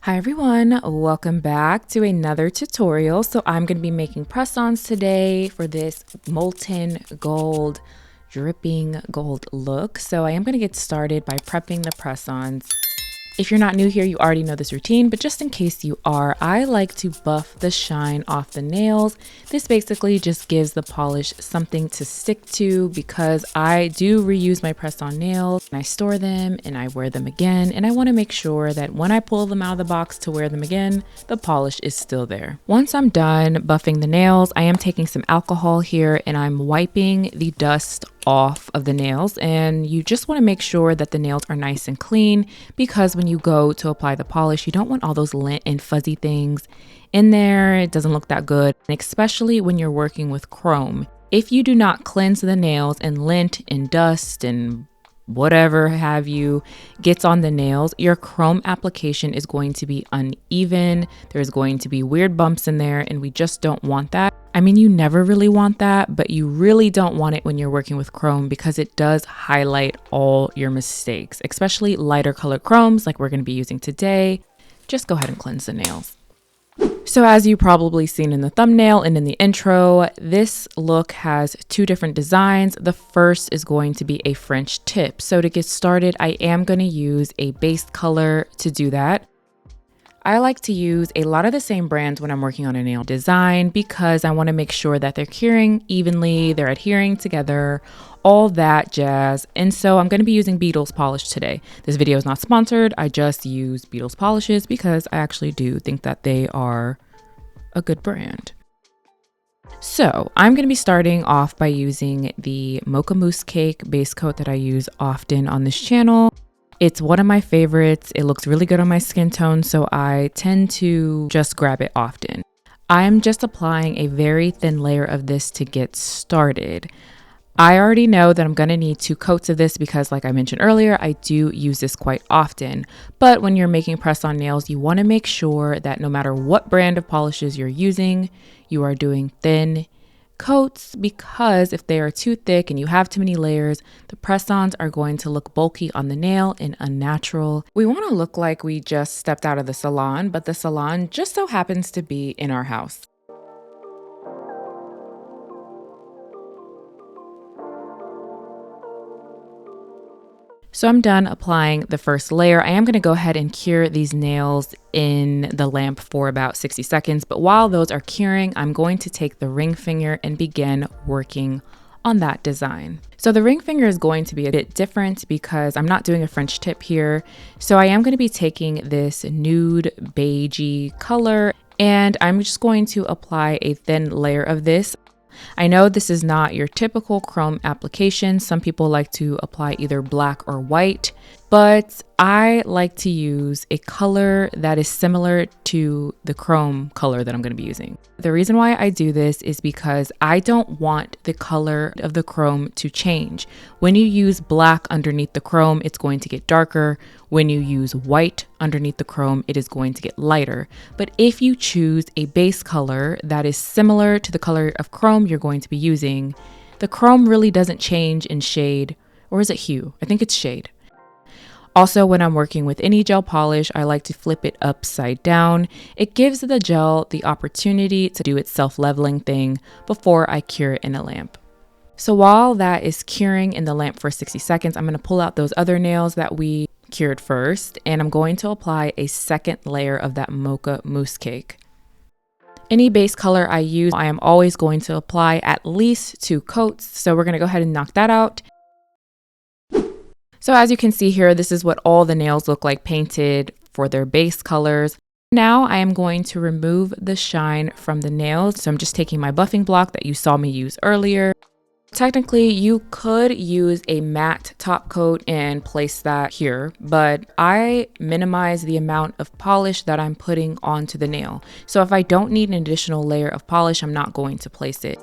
Hi everyone, welcome back to another tutorial. So I'm going to be making press-ons today for this molten gold, dripping gold look. So I am going to get started by prepping the press-ons. If you're not new here, you already know this routine, but just in case you are, I like to buff the shine off the nails. This basically just gives the polish something to stick to because I do reuse my press-on nails and I store them and I wear them again. And I want to make sure that when I pull them out of the box to wear them again, the polish is still there. Once I'm done buffing the nails, I am taking some alcohol here and I'm wiping the dust off of the nails, and you just want to make sure that the nails are nice and clean because when you go to apply the polish, you don't want all those lint and fuzzy things in there. It doesn't look that good, and especially when you're working with chrome. If you do not cleanse the nails and lint and dust and whatever have you gets on the nails, your chrome application is going to be uneven. There's going to be weird bumps in there, and we just don't want that. I mean, you never really want that, but you really don't want it when you're working with chrome because it does highlight all your mistakes, especially lighter colored chromes like we're going to be using today. Just go ahead and cleanse the nails. So as you probably seen in the thumbnail and in the intro, this look has two different designs. The first is going to be a French tip. So to get started, I am going to use a base color to do that. I like to use a lot of the same brands when I'm working on a nail design because I want to make sure that they're curing evenly, they're adhering together, all that jazz. And so I'm going to be using Beetles polish today. This video is not sponsored. I just use Beetles polishes because I actually do think that they are a good brand. So I'm going to be starting off by using the Mocha Mousse Cake base coat that I use often on this channel. It's one of my favorites. It looks really good on my skin tone, so I tend to just grab it often. I'm just applying a very thin layer of this to get started. I already know that I'm going to need 2 coats of this because, like I mentioned earlier, I do use this quite often. But when you're making press-on nails, you want to make sure that no matter what brand of polishes you're using, you are doing thin coats because if they are too thick and you have too many layers, the press-ons are going to look bulky on the nail and unnatural. We want to look like we just stepped out of the salon, but the salon just so happens to be in our house. So I'm done applying the first layer. I am going to go ahead and cure these nails in the lamp for about 60 seconds. But while those are curing, I'm going to take the ring finger and begin working on that design. So the ring finger is going to be a bit different because I'm not doing a French tip here. So I am going to be taking this nude beigey color and I'm just going to apply a thin layer of this. I know this is not your typical chrome application. Some people like to apply either black or white, but I like to use a color that is similar to the chrome color that I'm going to be using. The reason why I do this is because I don't want the color of the chrome to change. When you use black underneath the chrome, it's going to get darker. When you use white underneath the chrome, it is going to get lighter. But if you choose a base color that is similar to the color of chrome you're going to be using, the chrome really doesn't change in shade, or is it hue? I think it's shade. Also, when I'm working with any gel polish, I like to flip it upside down. It gives the gel the opportunity to do its self-leveling thing before I cure it in a lamp. So while that is curing in the lamp for 60 seconds, I'm going to pull out those other nails that we cured first, and I'm going to apply a second layer of that Mocha Mousse Cake. Any base color I use, I am always going to apply at least 2 coats. So we're going to go ahead and knock that out. So as you can see here, this is what all the nails look like painted for their base colors. Now I am going to remove the shine from the nails. So I'm just taking my buffing block that you saw me use earlier. Technically, you could use a matte top coat and place that here, but I minimize the amount of polish that I'm putting onto the nail. So if I don't need an additional layer of polish, I'm not going to place it.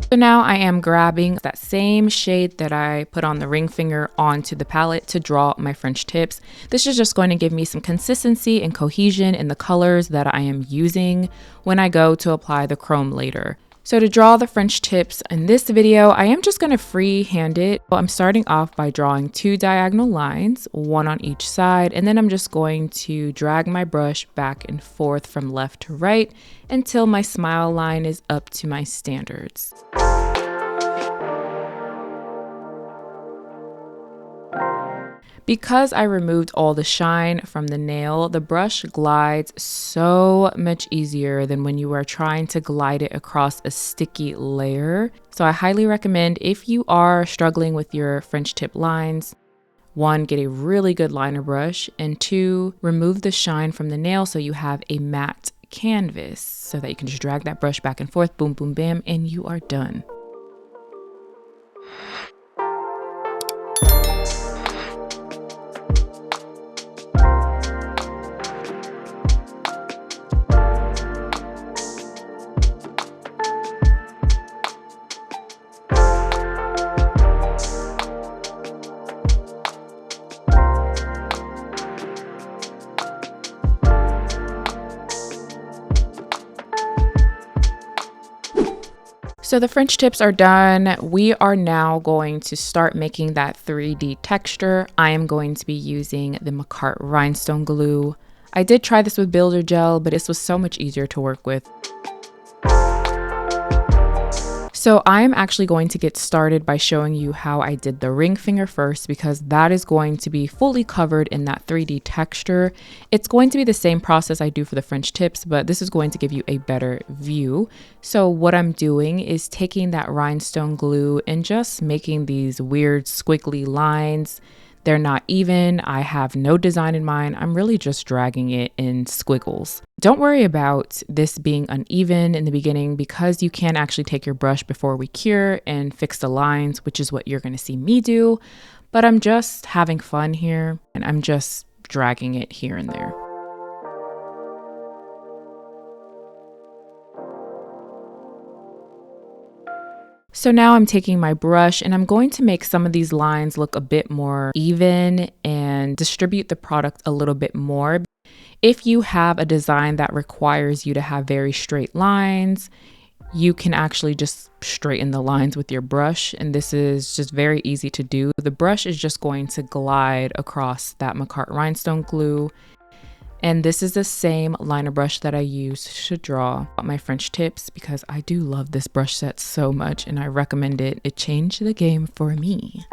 So now I am grabbing that same shade that I put on the ring finger onto the palette to draw my French tips. This is just going to give me some consistency and cohesion in the colors that I am using when I go to apply the chrome later. So to draw the French tips in this video, I am just going to freehand it. I'm starting off by drawing 2 diagonal lines, one on each side, and then I'm just going to drag my brush back and forth from left to right until my smile line is up to my standards. Because I removed all the shine from the nail, the brush glides so much easier than when you are trying to glide it across a sticky layer. So I highly recommend, if you are struggling with your French tip lines, 1, get a really good liner brush, and 2, remove the shine from the nail so you have a matte canvas so that you can just drag that brush back and forth, boom, boom, bam, and you are done. So the French tips are done. We are now going to start making that 3D texture. I am going to be using the Macart rhinestone glue. I did try this with builder gel, but this was so much easier to work with. So I'm actually going to get started by showing you how I did the ring finger first, because that is going to be fully covered in that 3D texture. It's going to be the same process I do for the French tips, but this is going to give you a better view. So what I'm doing is taking that rhinestone glue and just making these weird squiggly lines. They're not even. I have no design in mind. I'm really just dragging it in squiggles. Don't worry about this being uneven in the beginning, because you can actually take your brush before we cure and fix the lines, which is what you're going to see me do. But I'm just having fun here, and I'm just dragging it here and there. So now I'm taking my brush and I'm going to make some of these lines look a bit more even and distribute the product a little bit more. If you have a design that requires you to have very straight lines, you can actually just straighten the lines with your brush, and this is just very easy to do. The brush is just going to glide across that Macart rhinestone glue. And this is the same liner brush that I used to draw my French tips, because I do love this brush set so much and I recommend it. It changed the game for me.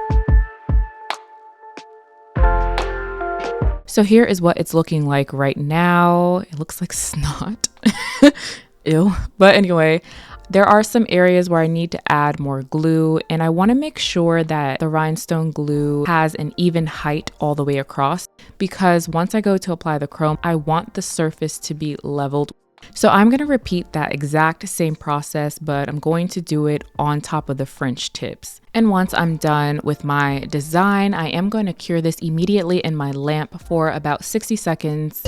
So here is what it's looking like right now. It looks like snot. Ew. But anyway, there are some areas where I need to add more glue, and I want to make sure that the rhinestone glue has an even height all the way across, because once I go to apply the chrome, I want the surface to be leveled. So I'm going to repeat that exact same process, but I'm going to do it on top of the French tips. And once I'm done with my design, I am going to cure this immediately in my lamp for about 60 seconds.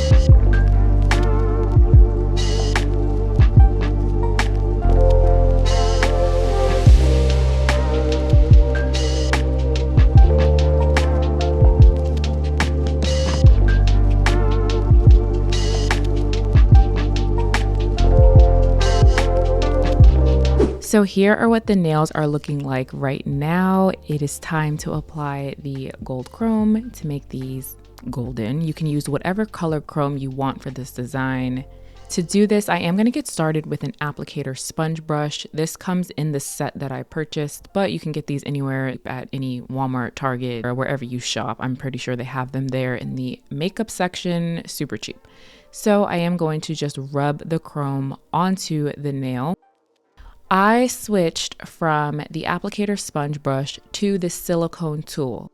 So here are what the nails are looking like right now. It is time to apply the gold chrome to make these golden. You can use whatever color chrome you want for this design. To do this, I am going to get started with an applicator sponge brush. This comes in the set that I purchased, but you can get these anywhere at any Walmart, Target, or wherever you shop. I'm pretty sure they have them there in the makeup section, super cheap. So I am going to just rub the chrome onto the nail. I switched from the applicator sponge brush to the silicone tool.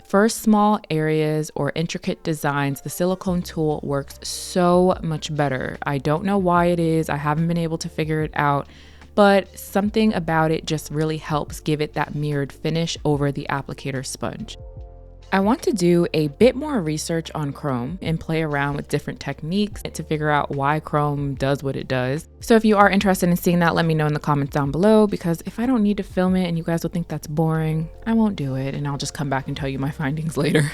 For small areas or intricate designs, the silicone tool works so much better. I don't know why it is. I haven't been able to figure it out, but something about it just really helps give it that mirrored finish over the applicator sponge. I want to do a bit more research on chrome and play around with different techniques to figure out why chrome does what it does. So if you are interested in seeing that, let me know in the comments down below, because if I don't need to film it and you guys will think that's boring, I won't do it, and I'll just come back and tell you my findings later.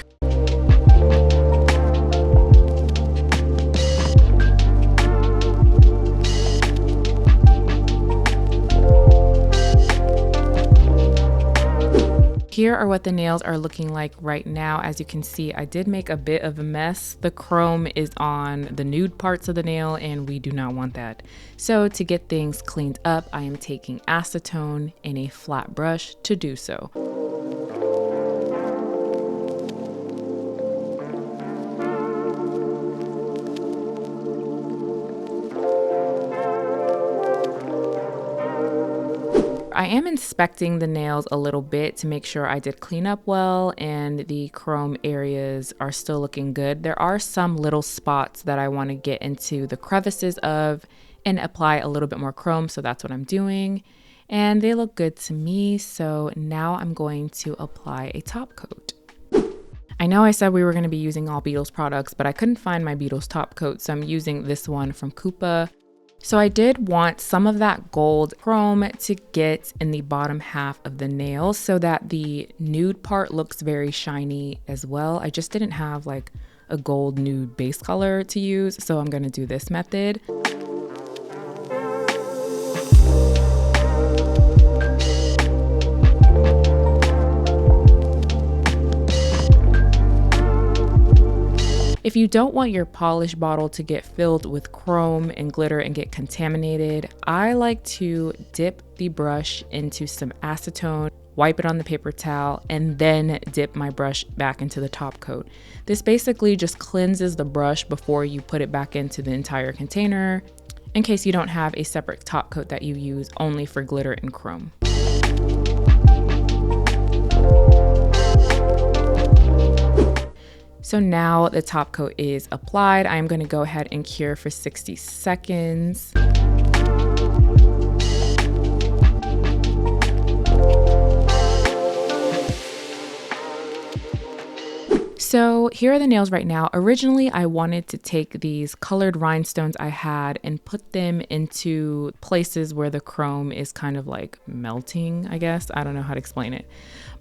Here are what the nails are looking like right now. As you can see, I did make a bit of a mess. The chrome is on the nude parts of the nail and we do not want that. So to get things cleaned up, I am taking acetone and a flat brush to do so. I am inspecting the nails a little bit to make sure I did clean up well and the chrome areas are still looking good. There are some little spots that I want to get into the crevices of and apply a little bit more chrome, so that's what I'm doing. And they look good to me, so now I'm going to apply a top coat. I know I said we were going to be using all Beetles products, but I couldn't find my Beetles top coat, so I'm using this one from Koopa. So I did want some of that gold chrome to get in the bottom half of the nail so that the nude part looks very shiny as well. I just didn't have like a gold nude base color to use, so I'm going to do this method. If you don't want your polish bottle to get filled with chrome and glitter and get contaminated, I like to dip the brush into some acetone, wipe it on the paper towel, and then dip my brush back into the top coat. This basically just cleanses the brush before you put it back into the entire container, in case you don't have a separate top coat that you use only for glitter and chrome. So now the top coat is applied. I'm going to go ahead and cure for 60 seconds. So here are the nails right now. Originally, I wanted to take these colored rhinestones I had and put them into places where the chrome is kind of like melting, I guess. I don't know how to explain it.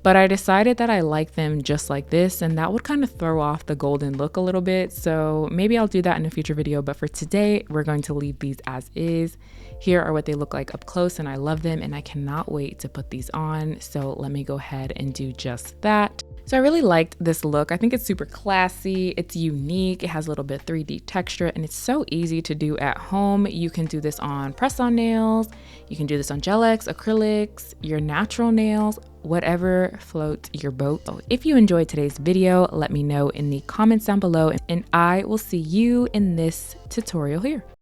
But I decided that I like them just like this, and that would kind of throw off the golden look a little bit. So maybe I'll do that in a future video, but for today, we're going to leave these as is. Here are what they look like up close, and I love them, and I cannot wait to put these on. So let me go ahead and do just that. So I really liked this look. I think it's super classy, it's unique, it has a little bit 3D texture, and it's so easy to do at home. You can do this on press-on nails, you can do this on gel X, acrylics, your natural nails, whatever floats your boat. So if you enjoyed today's video, let me know in the comments down below, and I will see you in this tutorial here.